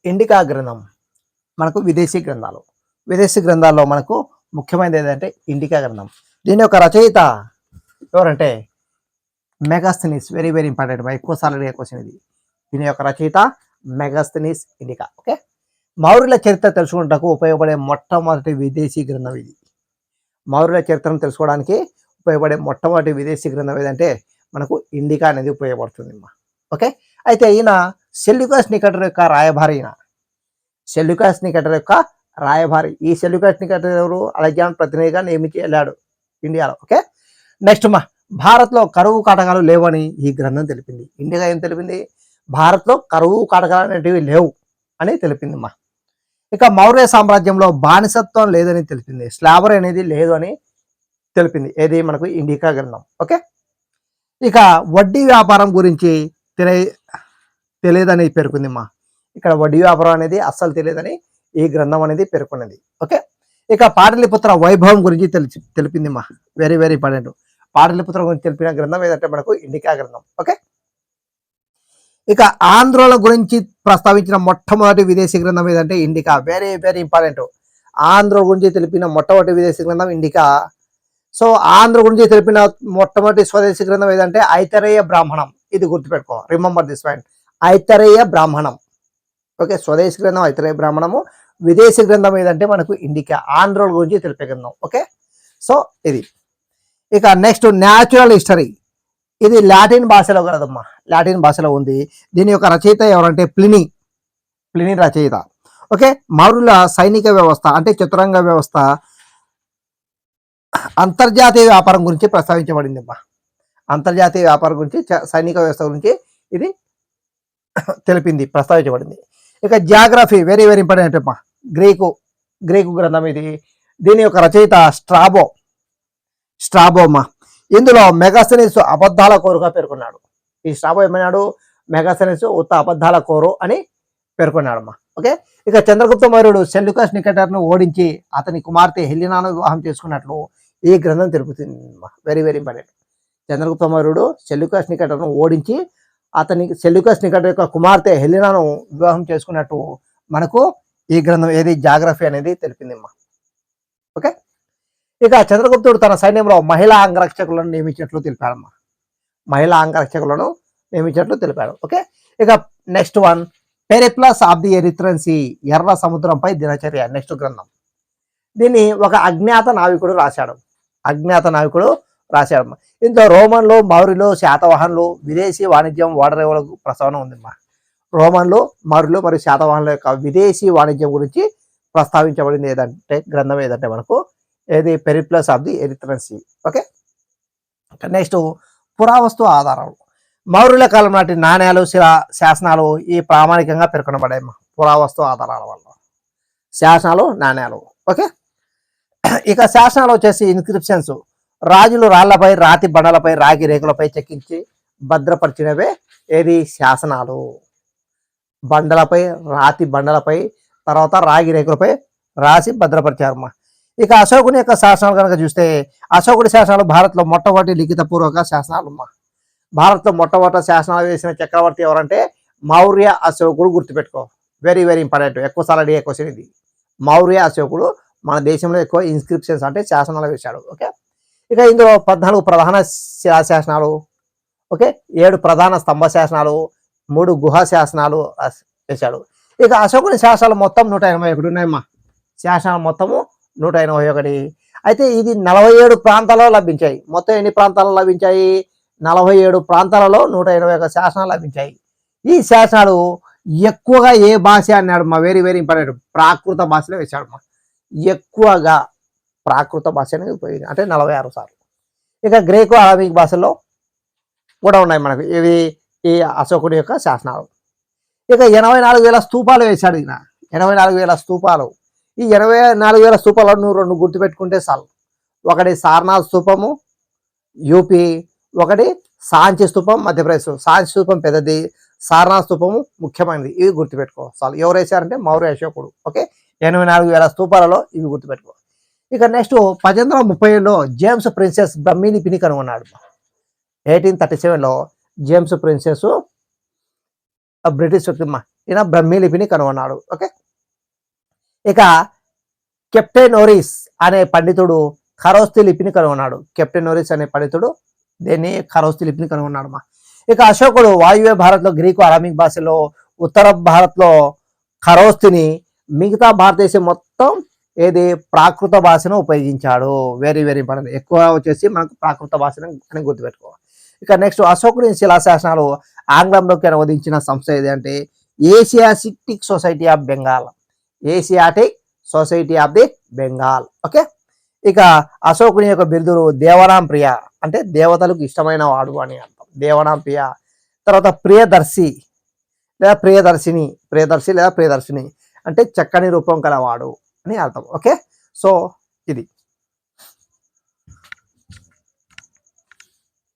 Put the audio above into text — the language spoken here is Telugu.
ఇండికా గ్రంథం మనకు విదేశీ గ్రంథాల్లో మనకు ముఖ్యమైనది ఏంటంటే ఇండికా గ్రంథం. దీని యొక్క రచయిత ఎవరంటే మెగాస్థెనీస్. వెరీ వెరీ ఇంపార్టెంట్, ఎక్కువ సార్లు అడిగే క్వశ్చన్ ఇది. దీని యొక్క రచయిత మెగాస్థెనీస్ ఇండికా. ఓకే, మౌర్యుల చరిత్ర తెలుసుకుంటకు ఉపయోగపడే మొట్టమొదటి విదేశీ గ్రంథం ఇది. మౌర్యుల చరిత్రను తెలుసుకోవడానికి ఉపయోగపడే మొట్టమొదటి విదేశీ గ్రంథం ఏదంటే మనకు ఇండికా అనేది ఉపయోగపడుతుంది. ఓకే, అయితే ఈయన సెల్యూకస్ నికేటర్ యొక్క రాయబారి. సెల్యూకస్ నికేటర్ యొక్క రాయబారి. ఈ సెల్యూకస్ నికేటర్ ఎవరు? అలెగ్జాండర్ ప్రతినిధిగా నియమించి వెళ్ళాడు ఇండియాలో. ఓకే, నెక్స్ట్ భారత్లో కరువు కాటకాలు లేవని ఈ గ్రంథం తెలిపింది. ఇండియా ఏం తెలిపింది? భారత్లో కరువు కాటకాలు అనేటివి లేవు అని తెలిపింది. ఇక మౌర్య సామ్రాజ్యంలో బానిసత్వం లేదని తెలిపింది. స్లావరీ అనేది లేదు అని తెలిపింది. ఏది? మనకు ఇండికా గ్రంథం. ఓకే, ఇక వడ్డీ వ్యాపారం గురించి తెలియదని పేర్కొంది. ఇక్కడ వడ్డీ వ్యాపారం అనేది అస్సలు తెలియదని ఈ గ్రంథం అనేది పేర్కొన్నది. ఓకే, ఇక పాటలిపుత్ర వైభవం గురించి తెలిపింది. Very very important. పాటలిపుత్ర గురించి తెలిపిన గ్రంథం ఏదంటే మనకు ఇండికా గ్రంథం. ఓకే, ఇక ఆంధ్రుల గురించి ప్రస్తావించిన మొట్టమొదటి విదేశీ గ్రంథం ఏదంటే ఇండికా. Very very important. ఆంధ్రుల గురించి తెలిపిన మొట్టమొదటి విదేశీ గ్రంథం ఇండికా. సో ఆంధ్ర గురించి తెలిపిన మొట్టమొదటి స్వదేశీ గ్రంథం ఏదంటే ఐతరేయ బ్రాహ్మణం. ఇది గుర్తుపెట్టుకో, రిమెంబర్ దిస్ పాయింట్. ఐతరేయ బ్రాహ్మణం. ఓకే, స్వదేశీ గ్రంథం ఐతరేయ బ్రాహ్మణము. విదేశీ గ్రంథం ఏదంటే మనకు ఇండికా, ఆంధ్రుల గురించి తెలిపే గ్రంథం. ఓకే, సో ఇది. ఇక నెక్స్ట్ న్యాచురల్ హిస్టరీ. ఇది లాటిన్ భాషలో కదమ్మా, లాటిన్ భాషలో ఉంది. దీని యొక్క రచయిత ఎవరంటే ప్లినీ రచయిత. ఓకే, మౌర్యుల సైనిక వ్యవస్థ అంటే చతురంగ వ్యవస్థ అంతర్జాతీయ వ్యాపారం గురించి ప్రస్తావించబడింది. అంతర్జాతీయ వ్యాపారం గురించి, సైనిక వ్యవస్థ గురించి ఇది తెలిపింది, ప్రస్తావించబడింది. ఇక జియోగ్రఫీ. వెరీ వెరీ ఇంపార్టెంట్ అమ్మా. గ్రీకు గ్రంథం ఇది. దీని యొక్క రచయిత స్ట్రాబోమా. ఇందులో మెగాస్థెనీస్ అబద్ధాల కోరుగా పేర్కొన్నాడు. ఈ స్ట్రాబో ఏమన్నాడు? మెగాస్థెనీస్ ఉత్త అబద్ధాల కోరు అని పేర్కొన్నాడు అమ్మా. ఓకే, ఇక చంద్రగుప్త మౌర్యుడు సెల్యూకస్ నికేటర్ను ఓడించి అతని కుమార్తె హెలినాను వివాహం చేసుకున్నట్లు ఈ గ్రంథం తెలుపుతుంది. Very very important. చంద్రగుప్త మౌర్యుడు సెల్యూకస్ నికేటర్ను ఓడించి సెల్యూకస్ నికేటర్ యొక్క కుమార్తె హెలినాను వివాహం చేసుకున్నట్టు మనకు ఈ గ్రంథం ఏది? జాగ్రఫీ అనేది తెలిపింది. ఓకే, ఇక చంద్రగుప్తుడు తన సైన్యంలో మహిళా అంగరక్షకులను నియమించినట్లు తెలిపాడమ్మా. మహిళా అంగరక్షకులను నియమించినట్లు తెలిపాడు. ఓకే, ఇక next one, Periplus of the Erythraean Sea. ఎర్ర సముద్రంపై దినచర్య. నెక్స్ట్ గ్రంథం. దీన్ని ఒక అజ్ఞాత నావికుడు రాశాడు. ఇందులో రోమన్లు, మౌర్యులు, శాతవాహనులు, విదేశీ వాణిజ్యం, ఓడరేవులకు ప్రస్తావన ఉందమ్మా. రోమన్లు, మౌర్యులు మరియు శాతవాహనుల యొక్క విదేశీ వాణిజ్యం గురించి ప్రస్తావించబడింది ఏదంటే గ్రంథం ఏదంటే మనకు ఏది? Periplus of the Erythraean Sea. Okay, next పురావస్తు ఆధారాలు. మౌర్యుల కాలం నాటి నాణ్యాలు, శాసనాలు ఈ ప్రామాణికంగా పేర్కొనబడాయి. పురావస్తు ఆధారాల వల్ల శాసనాలు, నాణ్యాలు. ఓకే, ఇక శాసనాలు వచ్చేసి ఇన్స్క్రిప్షన్స్. రాజులు రాళ్లపై, రాతి బండలపై, రాగి రేకులపై చెక్కించి భద్రపరిచినవే ఏది? శాసనాలు. బండలపై, రాతి బండలపై, తర్వాత రాగి రేకులపై రాసి భద్రపరిచారమ్మా. ఇక అశోకుని యొక్క శాసనాలు కనుక చూస్తే, అశోకుడి శాసనాలు భారత్లో మొట్టమొదటి లిఖితపూర్వక శాసనాలు. భారత్లో మొట్టమొదటి శాసనాలు వేసిన చక్రవర్తి ఎవరంటే మౌర్య అశోకుడు. గుర్తుపెట్టుకో, వెరీ వెరీ ఇంపార్టెంట్. ఎక్కువసార్లు అడిగే క్వశ్చన్ ఇది. మౌర్య అశోకుడు మన దేశంలో ఎక్కువ ఇన్స్క్రిప్షన్స్ అంటే శాసనాలు వేశాడు. ఓకే, ఇక ఇందులో 14 ప్రధాన శాసనాలు, ఓకే, 7 ప్రధాన స్తంభ శాసనాలు, 3 గుహా శాసనాలు వేశాడు. ఇక అశోకుని శాసనాలు మొత్తం 181 ఉన్నాయమ్మా. శాసనాలు మొత్తము 181. అయితే ఇది 47 ప్రాంతాలలో లభించాయి. మొత్తం ఎన్ని ప్రాంతాలలో లభించాయి? 47 ప్రాంతాలలో 181 శాసనాలు లభించాయి. ఈ శాసనాలు ఎక్కువగా ఏ భాష అన్నాడు? Very very important. ప్రాకృత భాషలో వేశాడు. ఎక్కువగా ప్రాకృత భాష అనేది ఉపయోగించాడు, అంటే 46 సార్లు. ఇక గ్రీకు, అరబిక్ భాషల్లో కూడా ఉన్నాయి మనకు ఇవి ఈ అశోకుడి యొక్క శాసనాలు. ఇక 84,000 స్తూపాలు వేశాడు ఈయన. 84,000 స్తూపాలు. ఈ 84,000 స్తూపాలను నువ్వు 2 గుర్తుపెట్టుకుంటే చాలు. ఒకటి సారనాథ్ స్తూపము యూపీ, ఒకటి సాంచి స్తూపం మధ్యప్రదేశ్. సాంచి స్తూపం పెద్దది, సారనాథ్ స్తూపము ముఖ్యమైనది. ఇవి గుర్తుపెట్టుకో చాలు. ఎవరు వేశారంటే మౌర్య అశోకుడు. ఓకే, 84,000 స్తూపాలలో ఇవి గుర్తుపెట్టుకో. ఇక నెక్స్ట్ 1837లో జేమ్స్ ప్రిన్సెస్ బ్రహ్మీలిపిని కనుగొన్నాడు. 1837లో జేమ్స్ ప్రిన్సెస్ బ్రిటిష్ వ్యక్తి ఈయన బ్రహ్మీ లిపిని కనుగొన్నాడు. ఓకే. ఇక కెప్టెనోరిస్ అనే పండితుడు ఖరోస్తి లిపిని కనుగొన్నాడు. కెప్టెనోరిస్ అనే పండితుడు దీన్ని ఖరోస్తి లిపిని కనుగొన్నాడు మా. ఇక అశోకుడు వాయువ్య భారత్లో గ్రీకు అరామిక్ భాషలో, ఉత్తర భారత్లో ఖరోస్తిని, మిగతా భారతదేశం మొత్తం ఏది ప్రాకృత భాషను ఉపయోగించాడు. Very very important. ఎక్కువ వచ్చేసి మనకు ప్రాకృత భాషను అని గుర్తుపెట్టుకోవాలి. ఇక నెక్స్ట్ అశోకుడి శిలాశాసనాలు ఆంగ్లంలోకి అనువదించిన సంస్థ ఏది అంటే Asiatic society of Bengal. Asiatic society of the Bengal. Okay. ఇక అశోకుని యొక్క బిరుదులు దేవనాం ప్రియ అంటే దేవతలకు ఇష్టమైన వాడు అని అర్థం. దేవనాం ప్రియ. తర్వాత ప్రియదర్శి లేదా ప్రియదర్శిని, ప్రియదర్శి లేదా ప్రియదర్శిని అంటే చక్కని రూపం కలవాడు అని అర్థం. ఓకే. సో ఇది